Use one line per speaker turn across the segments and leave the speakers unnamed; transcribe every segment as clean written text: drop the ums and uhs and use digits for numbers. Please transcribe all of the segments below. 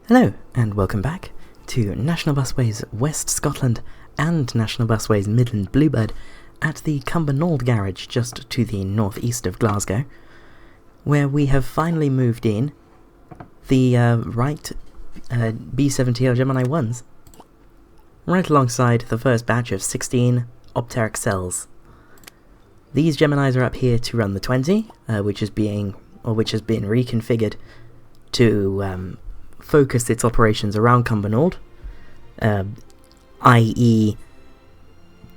Hello, and welcome back to National Busways West Scotland and National Busways Midland Bluebird at the Cumbernauld garage just to the northeast of Glasgow, where we have finally moved in the right B70L Gemini 1s, right alongside the first batch of 16 Optare Excels. These Geminis are up here to run the 20, which has been reconfigured to focus its operations around Cumbernauld, i.e.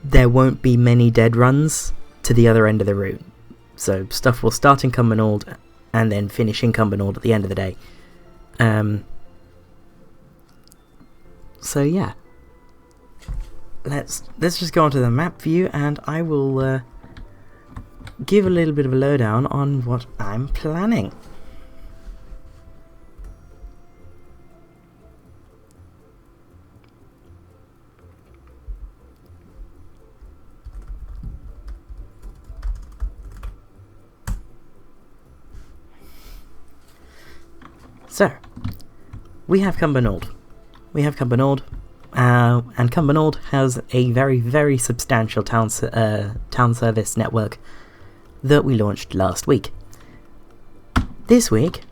there won't be many dead runs to the other end of the route. So stuff will start in Cumbernauld and then finish in Cumbernauld at the end of the day. So yeah, let's just go onto the map view and I will give a little bit of a lowdown on what I'm planning. So, we have Cumbernauld. And Cumbernauld has a very, very substantial town service network that we launched last week. This week,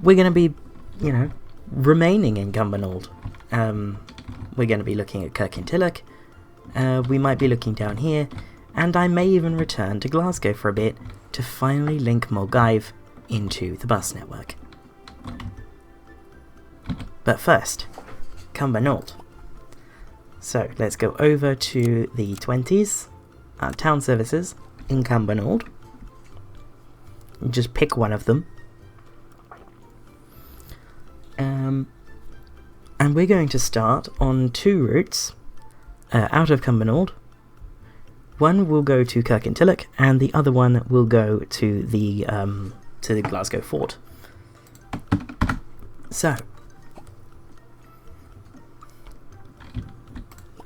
we're going to be, remaining in Cumbernauld. We're going to be looking at Kirkintilloch. We might be looking down here, and I may even return to Glasgow for a bit to finally link Mulgaive into the bus network. But first, Cumbernauld. So let's go over to the 20s, town services in Cumbernauld. Just pick one of them. And we're going to start on two routes out of Cumbernauld. One will go to Kirkintilloch, and the other one will go to the Glasgow Fort. So,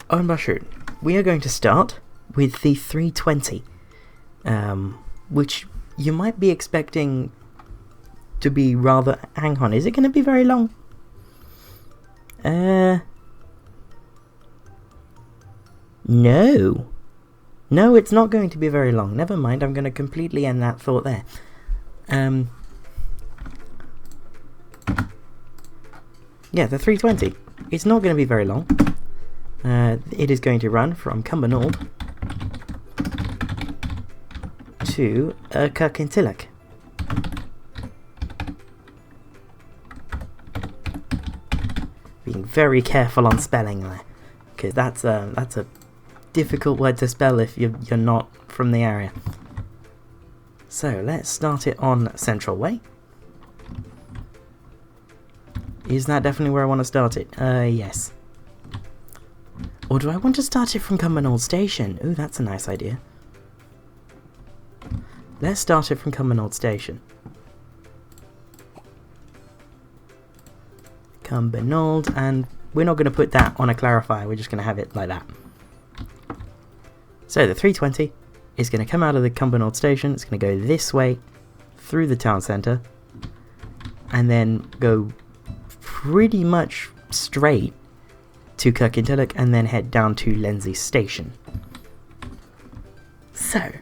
on bus route, we are going to start with the 320, which you might be expecting to be rather... Hang on, is it going to be very long? No. No, it's not going to be very long. Never mind, I'm going to completely end that thought there. Yeah, the 320. It's not going to be very long. It is going to run from Cumbernauld to Kirkintilloch. Being very careful on spelling there, because that's a difficult word to spell if you're not from the area. So let's start it on Central Way. Is that definitely where I want to start it? Yes. Or do I want to start it from Cumbernauld Station? Ooh, that's a nice idea. Let's start it from Cumbernauld Station. Cumbernauld, and we're not going to put that on a clarifier, we're just going to have it like that. So the 320 is going to come out of the Cumbernauld Station, it's going to go this way, through the town centre, and then go pretty much straight to Kirkintilloch and then head down to Lenzie Station. So,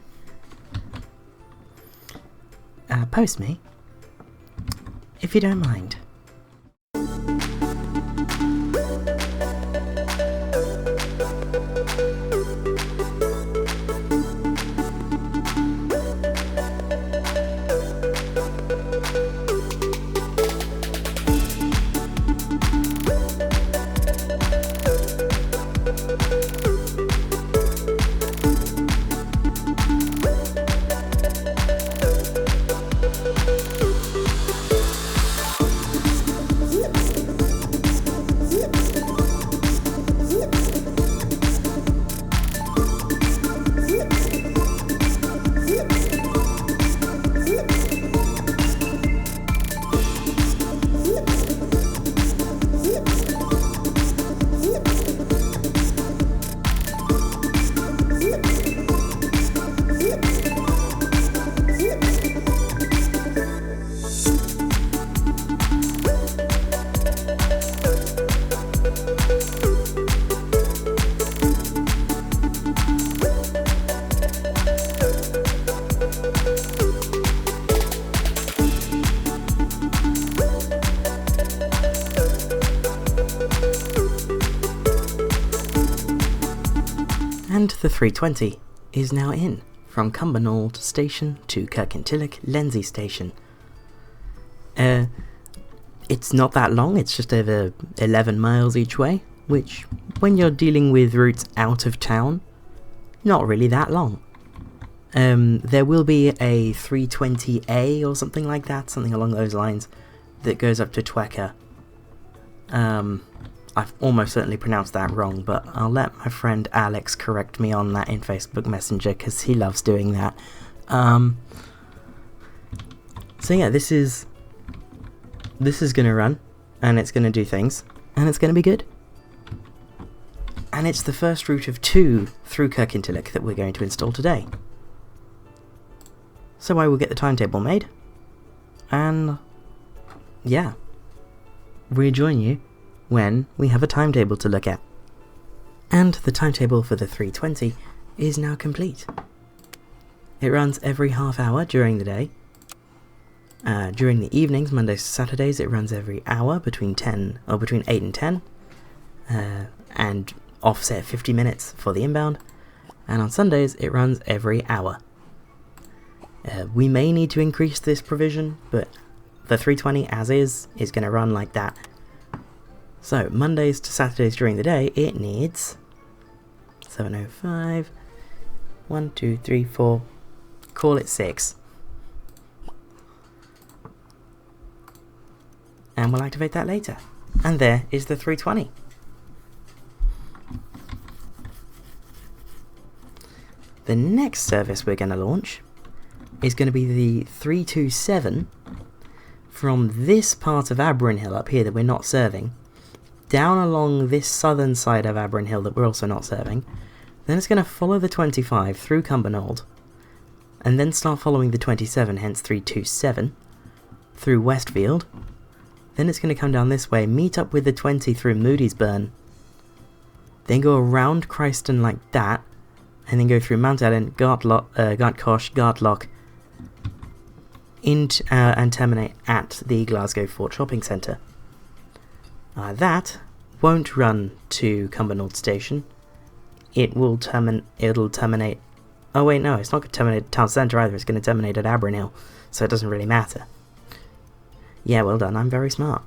post me, if you don't mind. And the 320 is now in, from Cumbernauld Station to Kirkintilloch Lenzie Station. It's not that long, it's just over 11 miles each way, which, when you're dealing with routes out of town, not really that long. There will be a 320A or something like that, something along those lines, that goes up to Twecker. I've almost certainly pronounced that wrong, but I'll let my friend Alex correct me on that in Facebook Messenger, because he loves doing that. So yeah, this is going to run, and it's going to do things, and it's going to be good. And it's the first route of 2 through Kirkintilloch that we're going to install today. So I will get the timetable made, and yeah, rejoin you when we have a timetable to look at. And the timetable for the 320 is now complete. It runs every half hour during the day. During the evenings, Mondays to Saturdays, it runs every hour between 8 and 10, and offset 50 minutes for the inbound. And on Sundays, it runs every hour. We may need to increase this provision, but the 320 as is going to run like that. So, Mondays to Saturdays during the day, it needs 705, 1, 2, 3, 4, call it 6. And we'll activate that later. And there is the 320. The next service we're going to launch is going to be the 327 from this part of Abernhill up here that we're not serving, down along this southern side of Abernhill that we're also not serving. Then it's going to follow the 25 through Cumbernauld, and then start following the 27, hence 327, through Westfield. Then it's going to come down this way, meet up with the 20 through Moodiesburn, then go around Christon like that, and then go through Mount Ellen, Gartcosh, Gartloch, and terminate at the Glasgow Fort Shopping Centre. That won't run to Cumbernauld Station. It'll terminate... Oh wait, no, it's not going to terminate at Town Centre either, it's going to terminate at Abernhill, so it doesn't really matter. Yeah, well done, I'm very smart.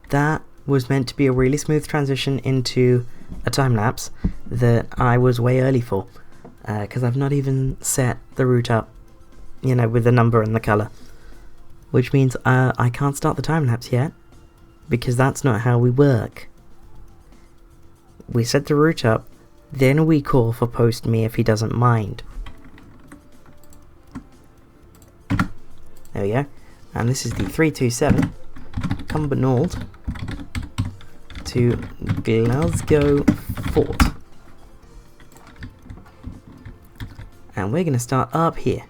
That was meant to be a really smooth transition into a time-lapse that I was way early for, because I've not even set the route up, with the number and the colour. Which means I can't start the time-lapse yet, because that's not how we work. We set the route up, then we call for post me if he doesn't mind. There we go. And this is the 327 Cumbernauld to Glasgow Fort. And we're going to start up here.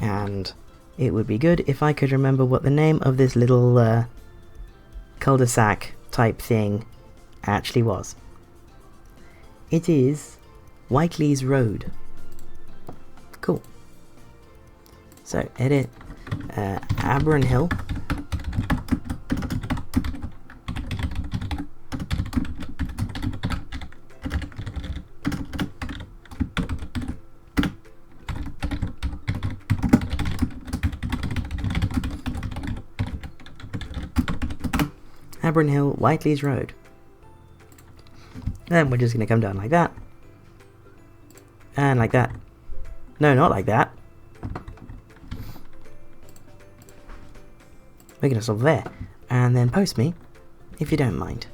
And it would be good if I could remember what the name of this little cul-de-sac type thing actually was. It is Whiteley's Road. Cool. So, edit Abernhill. Abernhill, Whiteley's Road. Then we're just going to come down like that. And like that. No, not like that. We're going to stop there. And then post me, if you don't mind.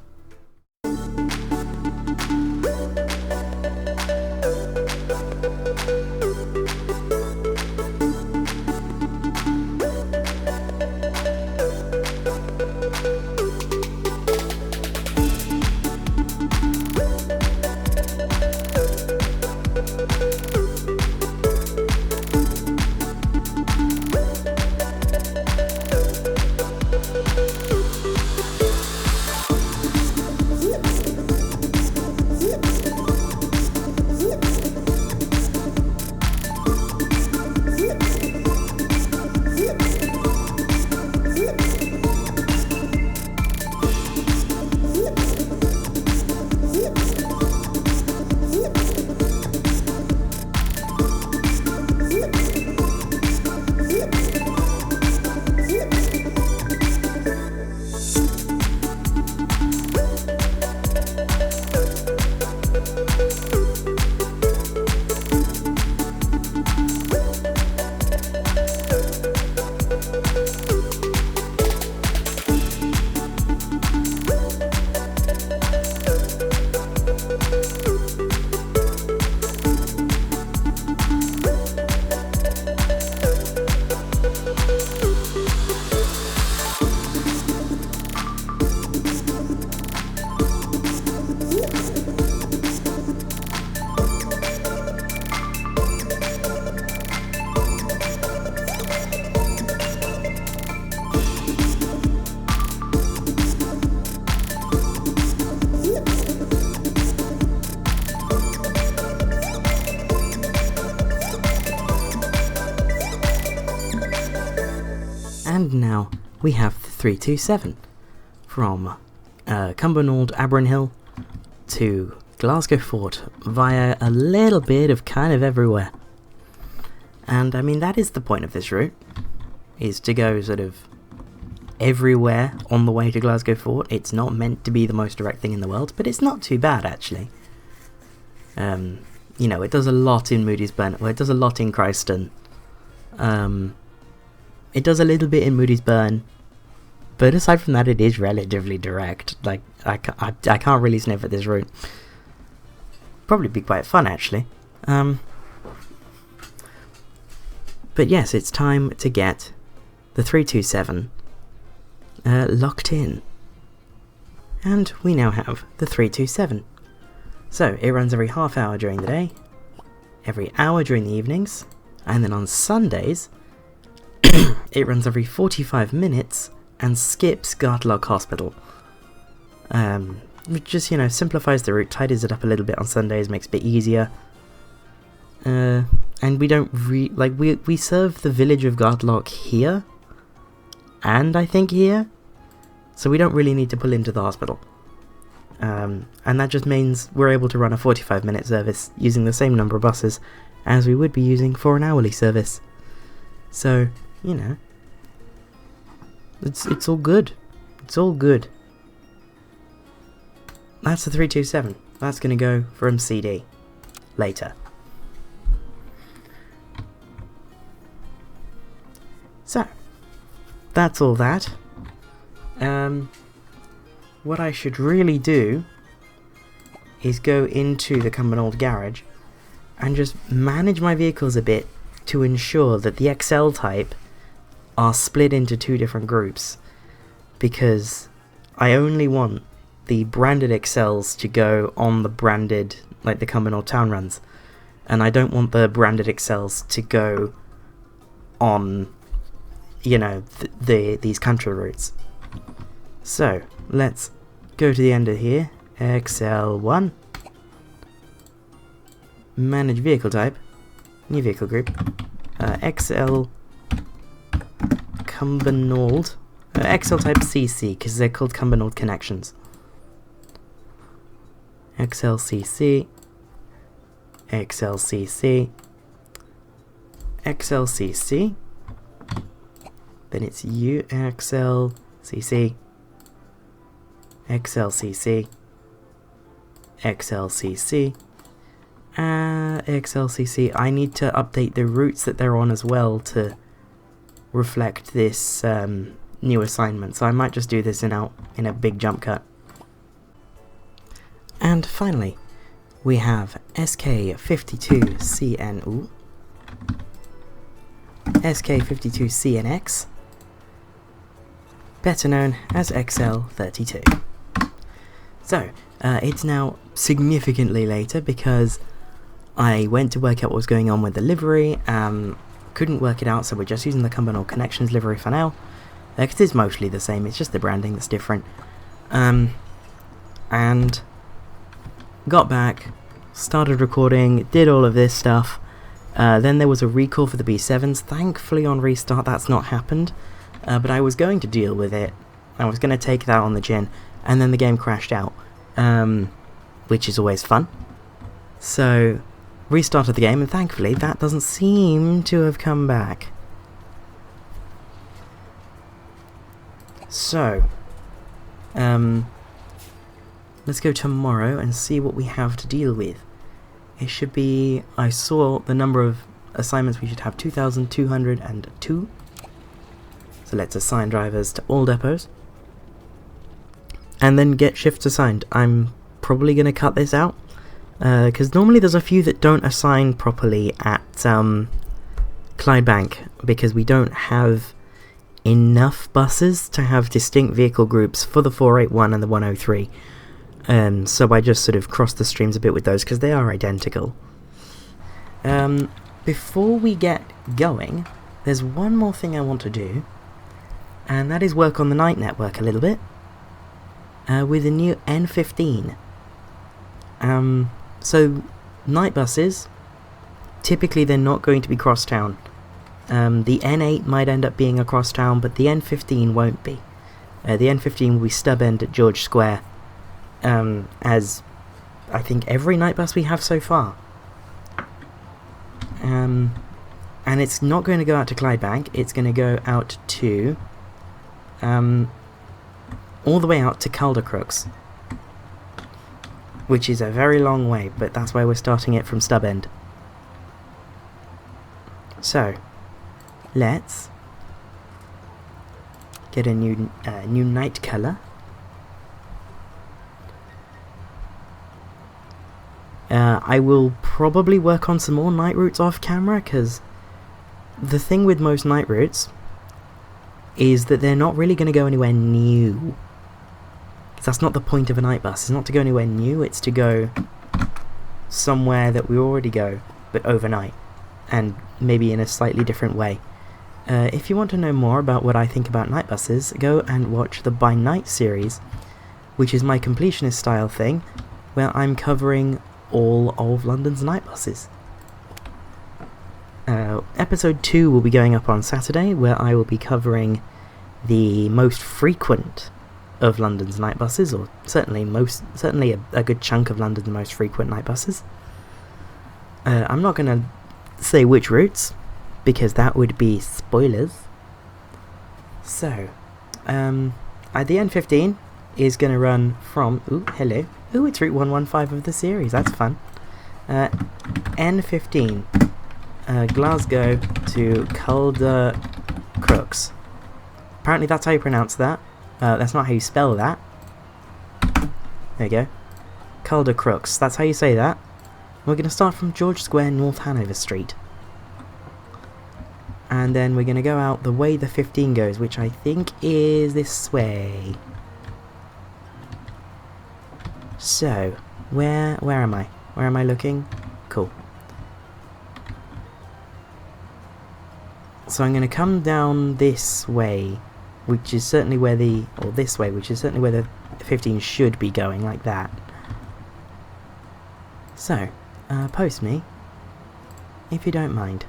And now we have the 327 from Cumbernauld, Hill to Glasgow Fort via a little bit of kind of everywhere. And I mean, that is the point of this route, is to go sort of everywhere on the way to Glasgow Fort. It's not meant to be the most direct thing in the world, but it's not too bad actually. You know, it does a lot in Moodiesburn, well, it does a lot in Christon. It does a little bit in Moodiesburn, but aside from that, it is relatively direct. Like, I can't really sniff at this route. Probably be quite fun, actually. But yes, it's time to get the 327 locked in. And we now have the 327. So, it runs every half hour during the day, every hour during the evenings, and then on Sundays, it runs every 45 minutes and skips Gartcosh Hospital. Which just, you know, simplifies the route, tidies it up a little bit on Sundays, makes it a bit easier. And we don't we serve the village of Gartcosh here, and I think here, so we don't really need to pull into the hospital. And that just means we're able to run a 45-minute service using the same number of buses as we would be using for an hourly service. So, you know, it's all good. It's all good. That's the 327. That's going to go from CD later. So, that's all that. What I should really do is go into the Cumbernauld garage and just manage my vehicles a bit to ensure that the Excel type are split into two different groups, because I only want the branded Excels to go on the branded, like the Cumbernauld town runs, and I don't want the branded Excels to go on, you know, these country routes. So let's go to the end of here. Excel1, manage vehicle type, new vehicle group, Excel Cumbernauld, Excel type CC, because they're called Cumbernauld connections. Excel CC, Excel CC, Excel CC, then it's Excel CC, Excel CC, Excel CC, Excel CC. I need to update the routes that they're on as well to reflect this new assignment, so I might just do this in a big jump cut. And finally, we have SK52CNU, SK52CNX, better known as XL32. So, it's now significantly later because I went to work out what was going on with the livery, couldn't work it out, so we're just using the Cumbernauld Connections livery for now, because it's mostly the same, it's just the branding that's different. And got back, started recording, did all of this stuff, then there was a recall for the B7s. Thankfully on restart that's not happened, but I was going to deal with it. I was going to take that on the chin, and then the game crashed out, which is always fun. So, restarted the game, and thankfully that doesn't seem to have come back. So, let's go tomorrow and see what we have to deal with. It should be, I saw the number of assignments we should have, 2,202. So let's assign drivers to all depots. And then get shifts assigned. I'm probably going to cut this out, because normally there's a few that don't assign properly at Clydebank, because we don't have enough buses to have distinct vehicle groups for the 481 and the 103. So I just sort of crossed the streams a bit with those because they are identical. Before we get going, there's one more thing I want to do, and that is work on the night network a little bit with the new N15. So night buses, typically they're not going to be cross-town. The N8 might end up being across town, but the N15 won't be. The N15 will be stub end at George Square, as I think every night bus we have so far. And it's not going to go out to Clydebank, it's going to go out to all the way out to Caldercruix, which is a very long way, but that's why we're starting it from stub end. So let's get a new night colour. I will probably work on some more night routes off camera, because the thing with most night routes is that they're not really going to go anywhere new. That's not the point of a night bus. It's not to go anywhere new, it's to go somewhere that we already go, but overnight, and maybe in a slightly different way. If you want to know more about what I think about night buses, go and watch the By Night series, which is my completionist style thing, where I'm covering all of London's night buses. Episode 2 will be going up on Saturday, where I will be covering the most frequent of London's night buses, or certainly a good chunk of London's most frequent night buses. I'm not going to say which routes, because that would be spoilers. So, the N15 is going to run from... Ooh, hello. Ooh, it's Route 115 of the series, that's fun. N15, Glasgow to Caldercruix. Apparently that's how you pronounce that. That's not how you spell that. There you go. Caldercruix, that's how you say that. We're going to start from George Square, North Hanover Street. And then we're going to go out the way the 15 goes, which I think is this way. So, where am I? Where am I looking? Cool. So I'm going to come down this way, which is certainly where the... or this way, which is certainly where the 15 should be going, like that. So, post me, if you don't mind.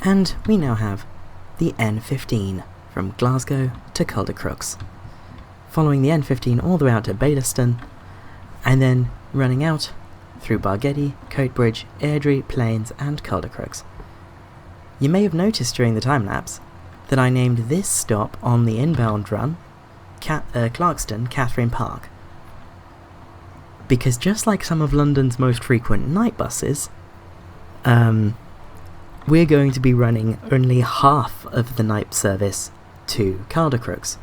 And we now have the N15 from Glasgow to Caldercruix, following the N15 all the way out to Baillieston, and then running out through Bargedy, Coatbridge, Airdrie, Plains and Caldercruix. You may have noticed during the time-lapse that I named this stop on the inbound run Clarkston Catherine Park, because just like some of London's most frequent night buses, we're going to be running only half of the night service to Caldercruix.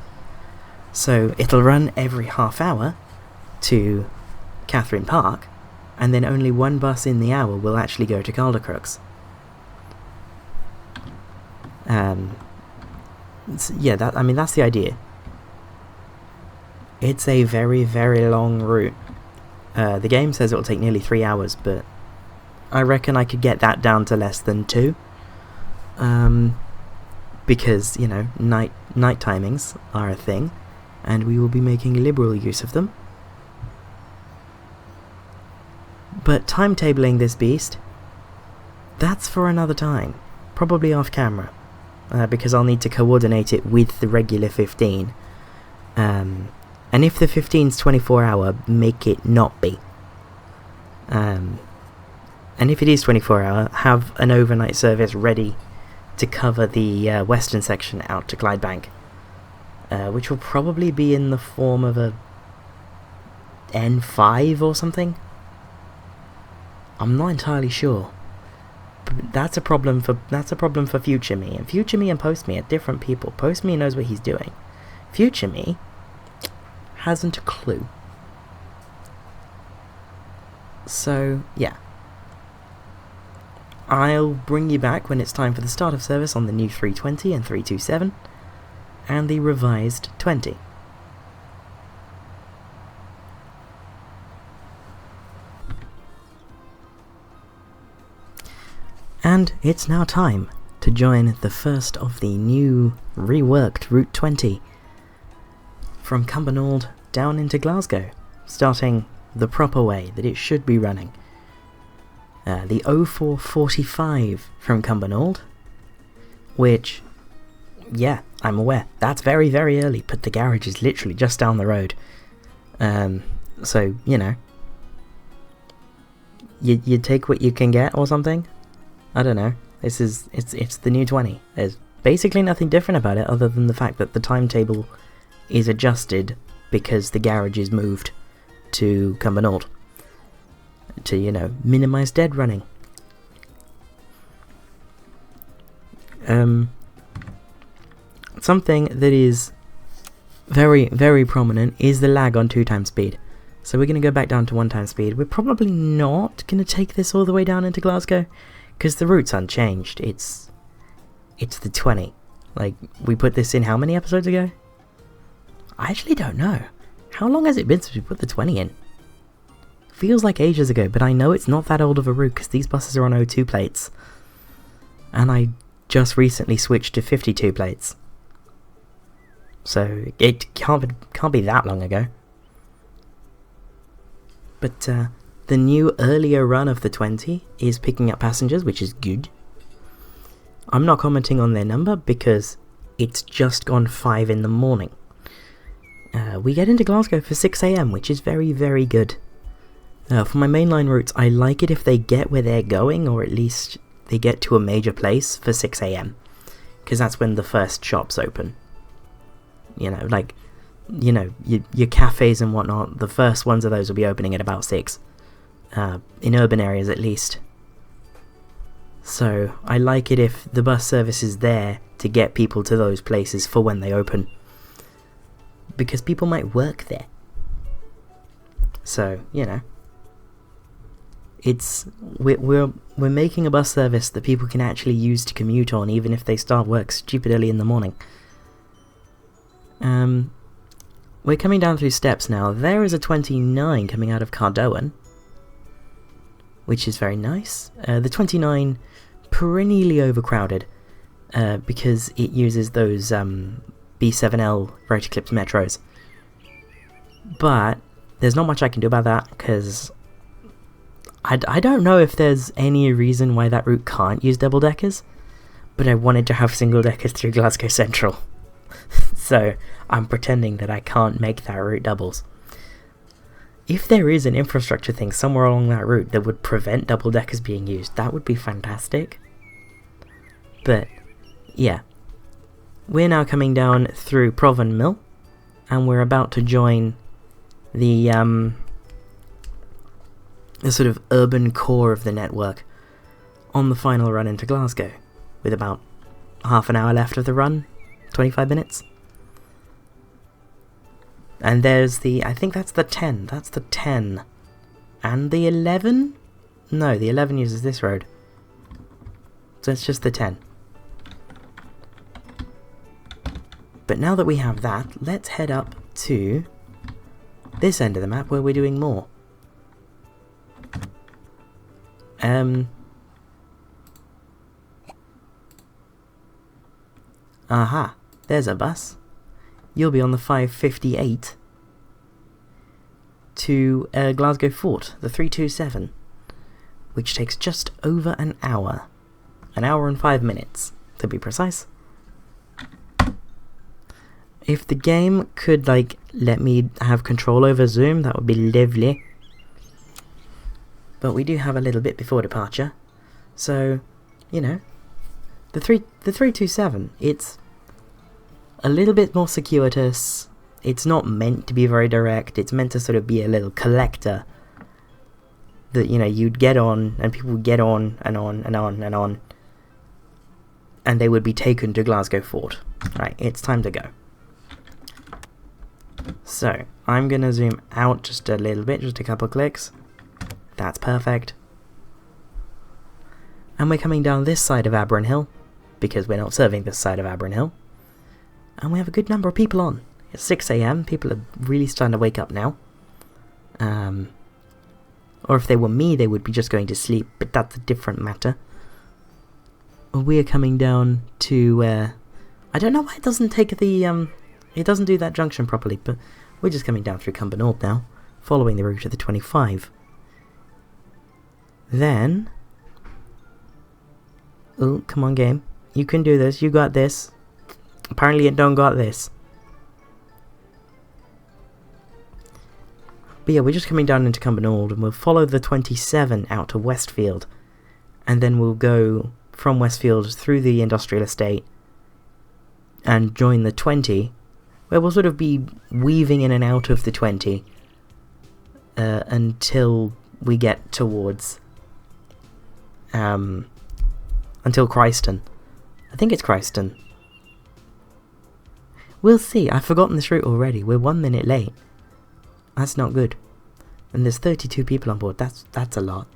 So it'll run every half hour to Catherine Park, and then only one bus in the hour will actually go to Caldercruix. Yeah, that's the idea. It's a very, very long route. The game says it'll take nearly 3 hours, but I reckon I could get that down to less than 2. Because, you know, night timings are a thing, and we will be making liberal use of them. But timetabling this beast, that's for another time. Probably off camera. Because I'll need to coordinate it with the regular 15. And if the 15's 24 hour, make it not be. And if it is 24 hour, have an overnight service ready to cover the western section out to Clydebank. Which will probably be in the form of a N5 or something. I'm not entirely sure. But that's a problem for future me. And future me and post me are different people. Post me knows what he's doing. Future me hasn't a clue. So, yeah. I'll bring you back when it's time for the start of service on the new 320 and 327, and the revised 20. And it's now time to join the first of the new, reworked Route 20 from Cumbernauld down into Glasgow, starting the proper way that it should be running. The 0445 from Cumbernauld, which, yeah, I'm aware, that's very, very early, but the garage is literally just down the road. So, you know, you take what you can get or something? I don't know. It's the new 20. There's basically nothing different about it other than the fact that the timetable is adjusted because the garage is moved to Cumbernauld to, you know, minimize dead running. Something that is very, very prominent is the lag on 2 times speed. So we're going to go back down to 1 time speed. We're probably not going to take this all the way down into Glasgow, because the route's unchanged. It's the 20. Like, we put this in how many episodes ago? I actually don't know. How long has it been since we put the 20 in? Feels like ages ago, but I know it's not that old of a route because these buses are on 02 plates. And I just recently switched to 52 plates. So it can't be that long ago. But the new earlier run of the 20 is picking up passengers, which is good. I'm not commenting on their number because it's just gone 5 in the morning. We get into Glasgow for 6 AM, which is very, very good. For my mainline routes, I like it if they get where they're going, or at least they get to a major place for 6 AM. Because that's when the first shops open. You know, like, you know, your cafes and whatnot, the first ones of those will be opening at about 6. In urban areas at least. So, I like it if the bus service is there to get people to those places for when they open. Because people might work there. So, you know. We're making a bus service that people can actually use to commute on, even if they start work stupid early in the morning. We're coming down through steps now. There is a 29 coming out of Cardowan, which is very nice. The 29 perennially overcrowded because it uses those B7L Rotoclips metros. But there's not much I can do about that because I don't know if there's any reason why that route can't use double-deckers, but I wanted to have single-deckers through Glasgow Central. So I'm pretending that I can't make that route doubles. If there is an infrastructure thing somewhere along that route that would prevent double-deckers being used, that would be fantastic. But, yeah. We're now coming down through Provan Mill, and we're about to join the sort of urban core of the network on the final run into Glasgow, with about half an hour left of the run, 25 minutes. And there's the, I think that's the 10, that's the 10. And the 11? No, the 11 uses this road. So it's just the 10. But now that we have that, let's head up to this end of the map where we're doing more. Aha, there's a bus. You'll be on the 558 to Glasgow Fort, the 327, which takes just over an hour. An hour and 5 minutes, to be precise. If the game could, like, let me have control over Zoom, that would be lovely. But we do have a little bit before departure, so, you know, the 327, it's a little bit more circuitous. It's not meant to be very direct. It's meant to sort of be a little collector that, you know, you'd get on, and people would get on, and on, and on, and on, and they would be taken to Glasgow Fort. Right, it's time to go. So, I'm going to zoom out just a little bit, just a couple clicks. That's perfect. And we're coming down this side of Abron Hill, because we're not serving this side of Abron Hill. And we have a good number of people on. It's 6 AM, people are really starting to wake up now. Or if they were me, they would be just going to sleep, but that's a different matter. We are coming down to, I don't know why it doesn't take the, it doesn't do that junction properly, but we're just coming down through Cumbernauld now, following the route of the 25. Then, oh, come on game, you can do this, you got this. Apparently it don't got this. But yeah, we're just coming down into Cumbernauld, and we'll follow the 27 out to Westfield, and then we'll go from Westfield through the industrial estate and join the 20, where we'll sort of be weaving in and out of the 20 until we get towards until Christon. I think it's Christon. We'll see. I've forgotten this route already. We're 1 minute late. That's not good. And there's 32 people on board. That's a lot.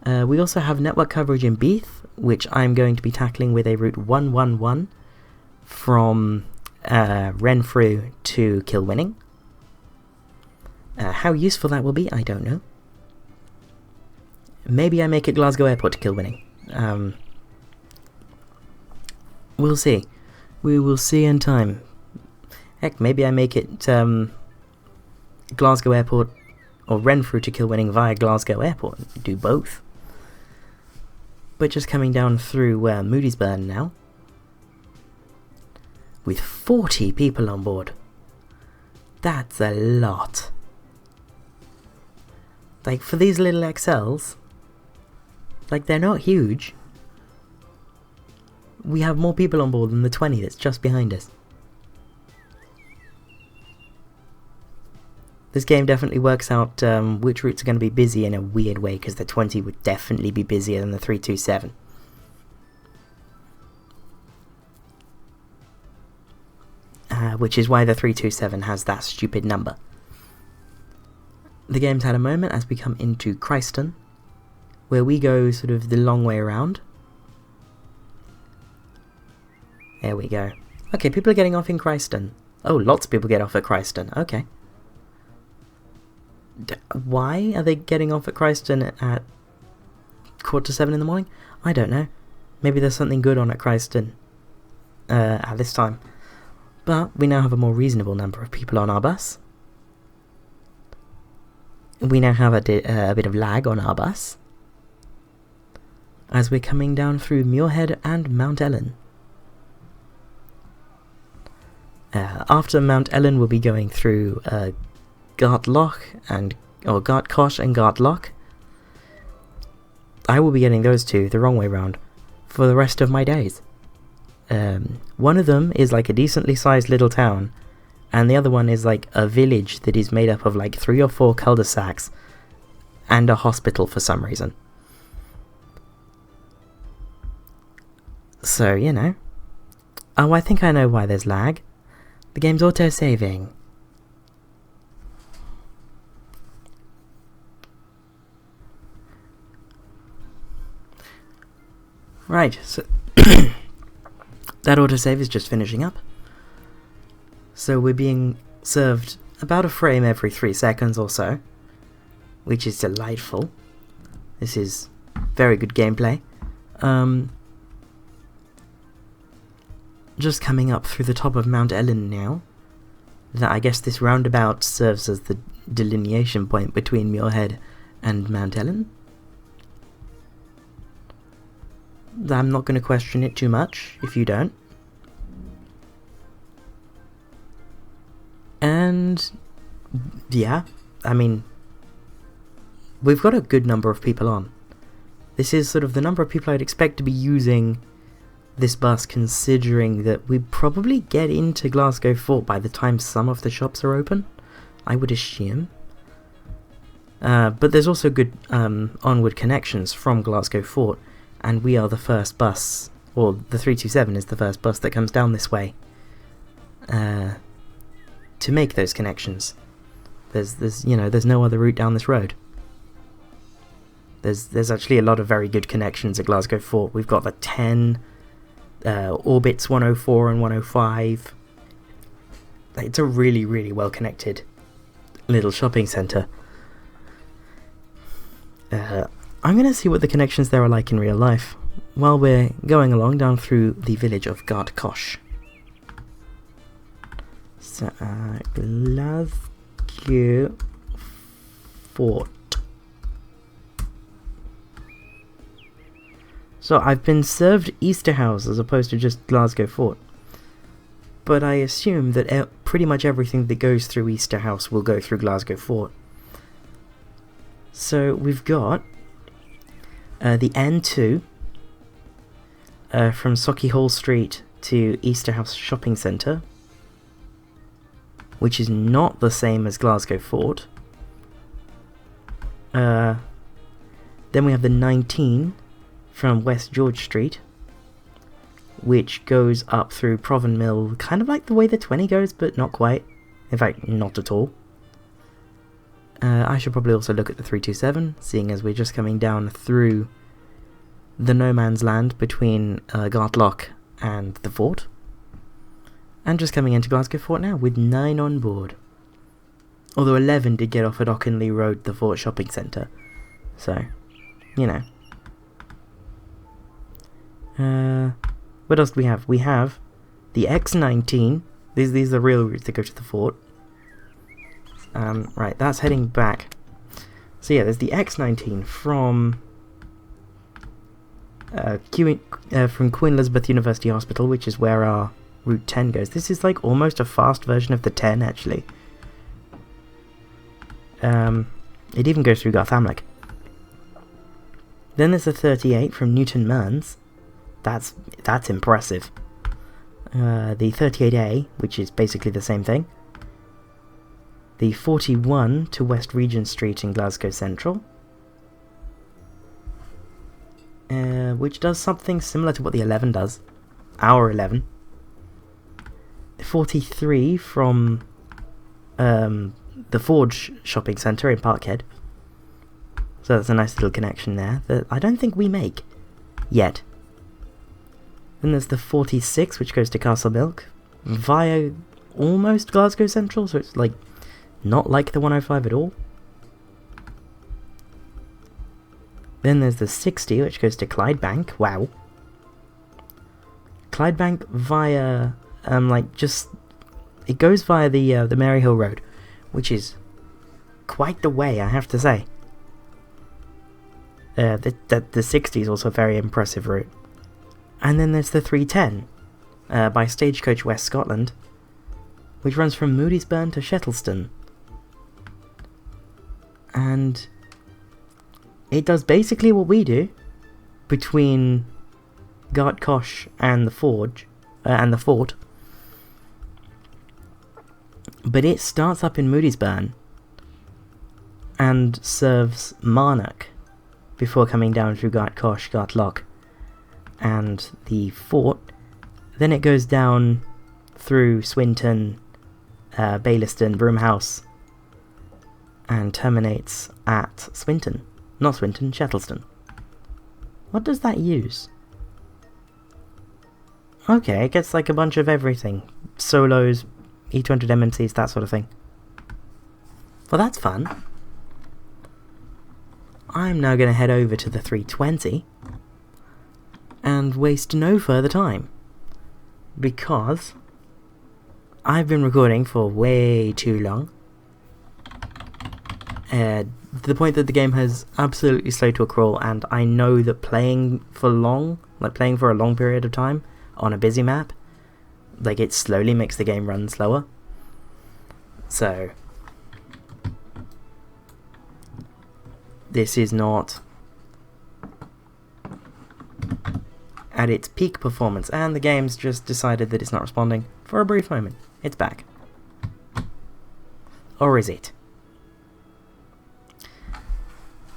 We also have network coverage in Beath, which I'm going to be tackling with a route 111 from Renfrew to Kilwinning. How useful that will be, I don't know. Maybe I make it Glasgow Airport to Kilwinning. We'll see. We will see in time. Heck, maybe I make it Glasgow Airport or Renfrew to Kilwinning via Glasgow Airport. Do both. But just coming down through Moodiesburn now, with 40 people on board. That's a lot. Like, for these little XLs, like, they're not huge. We have more people on board than the 20 that's just behind us. This game definitely works out which routes are going to be busy in a weird way, because the 20 would definitely be busier than the 327. Which is why the 327 has that stupid number. The game's had a moment as we come into Christon, where we go sort of the long way around. There we go. Okay, people are getting off in Christon. Oh, lots of people get off at Christon. Okay. Why are they getting off at Christon at 6:45 in the morning? I don't know. Maybe there's something good on at Christon at this time. But we now have a more reasonable number of people on our bus. We now have a bit of lag on our bus, as we're coming down through Muirhead and Mount Ellen. After Mount Ellen, we'll be going through Gartcosh and Gartloch. I will be getting those two the wrong way round for the rest of my days. One of them is like a decently sized little town, and the other one is like a village that is made up of like 3 or 4 cul-de-sacs and a hospital for some reason. So, you know. Oh, I think I know why there's lag. The game's auto-saving. Right, so that autosave is just finishing up. So we're being served about a frame every 3 seconds or so, which is delightful. This is very good gameplay. Just coming up through the top of Mount Ellen now. I guess this roundabout serves as the delineation point between Muirhead and Mount Ellen. I'm not going to question it too much, if you don't. And yeah, I mean, we've got a good number of people on. This is sort of the number of people I'd expect to be using this bus, considering that we probably get into Glasgow Fort by the time some of the shops are open, I would assume. But there's also good onward connections from Glasgow Fort, and we are the first bus, or the 327 is the first bus that comes down this way to make those connections. There's no other route down this road. There's actually a lot of very good connections at Glasgow Fort. We've got the 10 Orbits 104 and 105. It's a really, really well connected little shopping centre. I'm going to see what the connections there are like in real life while we're going along down through the village of Gartcosh. So, Glasgow Fort. So I've been served Easter House as opposed to just Glasgow Fort. But I assume that pretty much everything that goes through Easter House will go through Glasgow Fort. So we've got the N2 from Socky Street to Easter House Shopping Centre, which is not the same as Glasgow Fort. Then we have the 19 from West George Street, which goes up through Proven Mill, kind of like the way the 20 goes, but not quite. In fact, not at all. I should probably also look at the 327, seeing as we're just coming down through the no man's land between Gartloch and the fort. And just coming into Glasgow Fort now, with 9 on board. Although 11 did get off at Auchinleigh Road, the Fort Shopping Centre. So, you know. What else do we have? We have the X19. These are the real routes that go to the fort. Right, that's heading back. So yeah, there's the X19 from Queen Elizabeth University Hospital, which is where our Route 10 goes. This is like almost a fast version of the 10, actually. It even goes through Garthamloch. Then there's the 38 from Newton Mearns. That's impressive. The 38A, which is basically the same thing. The 41 to West Regent Street in Glasgow Central, which does something similar to what the 11 does. Our 11. The 43 from the Forge Shopping Centre in Parkhead. So that's a nice little connection there that I don't think we make yet. Then there's the 46, which goes to Castlemilk via almost Glasgow Central, so it's like not like the 105 at all. Then there's the 60, which goes to Clydebank. Wow. Clydebank via it goes via the Maryhill Road, which is quite the way, I have to say. The 60 is also a very impressive route. And then there's the 310 by Stagecoach West Scotland, which runs from Moodiesburn to Shettleston. And it does basically what we do between Gartcosh and the forge and the fort, but it starts up in Moodiesburn and serves Marnock before coming down through Gartcosh, Gartloch, and the fort. Then it goes down through Swinton, Baillieston, Broomhouse, and terminates at Swinton. Not Swinton, Shettleston. What does that use? Okay, it gets like a bunch of everything. Solos, E200 MMCs, that sort of thing. Well, that's fun. I'm now going to head over to the 320 and waste no further time, because I've been recording for way too long, to the point that the game has absolutely slowed to a crawl, and I know that playing for a long period of time on a busy map, like, it slowly makes the game run slower. So this is not at its peak performance, and the game's just decided that it's not responding for a brief moment. It's back. Or is it?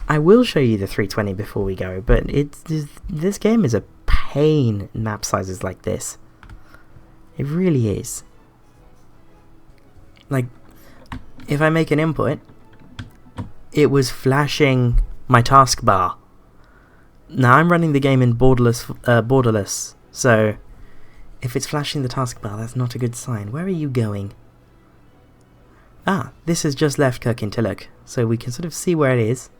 I will show you the 320 before we go, but this game is a pain in map sizes like this. It really is. Like, if I make an input, it was flashing my taskbar. Now I'm running the game in borderless, so if it's flashing the taskbar, that's not a good sign. Where are you going? Ah, this has just left Kirkintilloch, so we can sort of see where it is.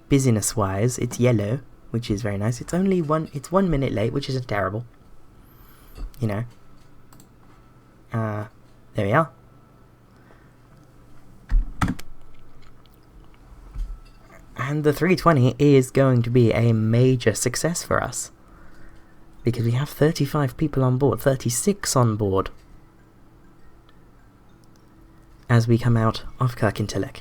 Busyness-wise, it's yellow, which is very nice. It's 1 minute late, which isn't terrible. You know. There we are. And the 320 is going to be a major success for us, because we have 35 people on board, 36 on board, as we come out of Kirkintilloch.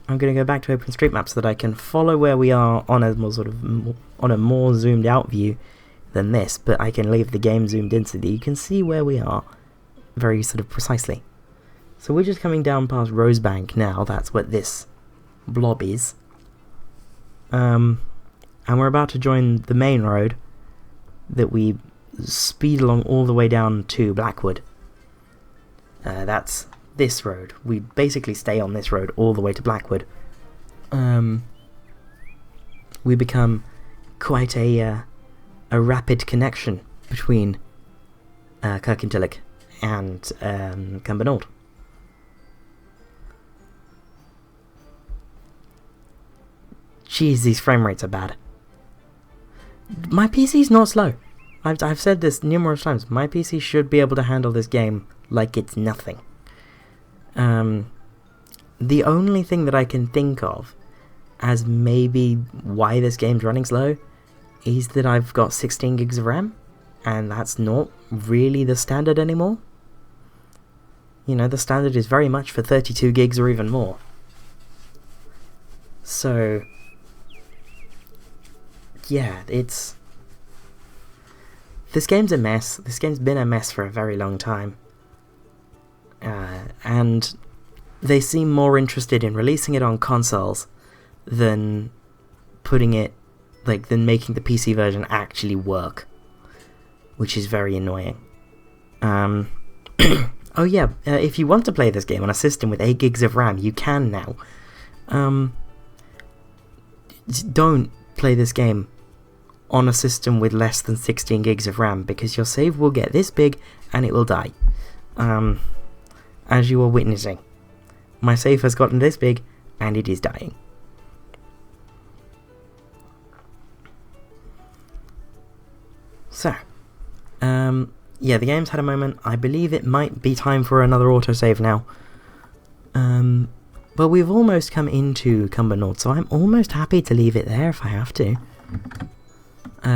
I'm going to go back to OpenStreetMap so that I can follow where we are on a more zoomed out view than this, but I can leave the game zoomed in so that you can see where we are very sort of precisely. So we're just coming down past Rosebank now. That's what this blob is. And we're about to join the main road that we speed along all the way down to Blackwood. That's this road. We basically stay on this road all the way to Blackwood. We become quite a rapid connection between Kirkintilloch and Cumbernauld. Jeez, these frame rates are bad. My PC's not slow. I've said this numerous times. My PC should be able to handle this game like it's nothing. The only thing that I can think of as maybe why this game's running slow is that I've got 16 gigs of RAM, and that's not really the standard anymore. You know, the standard is very much for 32 gigs or even more. So yeah, this game's a mess. This game's been a mess for a very long time. And they seem more interested in releasing it on consoles than than making the PC version actually work, which is very annoying. Oh yeah, if you want to play this game on a system with 8 gigs of RAM, you can now. Don't play this game on a system with less than 16 gigs of RAM, because your save will get this big and it will die. As you are witnessing. My save has gotten this big and it is dying. So, yeah, the game's had a moment. I believe it might be time for another autosave now. But we've almost come into Cumbernauld, so I'm almost happy to leave it there if I have to.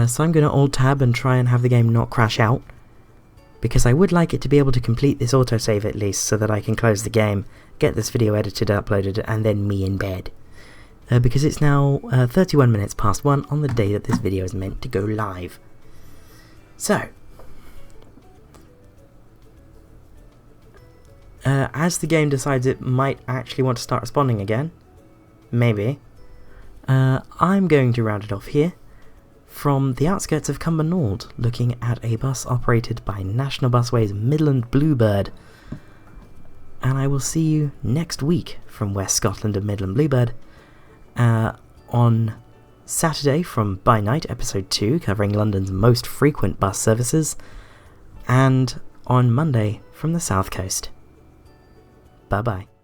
So I'm going to Alt-Tab and try and have the game not crash out. because I would like it to be able to complete this autosave at least, so that I can close the game, get this video edited, uploaded, and then me in bed. Because it's now 31 minutes past 1 on the day that this video is meant to go live. So, as the game decides it might actually want to start responding again, maybe, I'm going to round it off here from the outskirts of Cumbernauld, looking at a bus operated by National Busways Midland Bluebird. And I will see you next week from West Scotland and Midland Bluebird, on Saturday from By Night episode 2, covering London's most frequent bus services, and on Monday from the South Coast. Bye bye.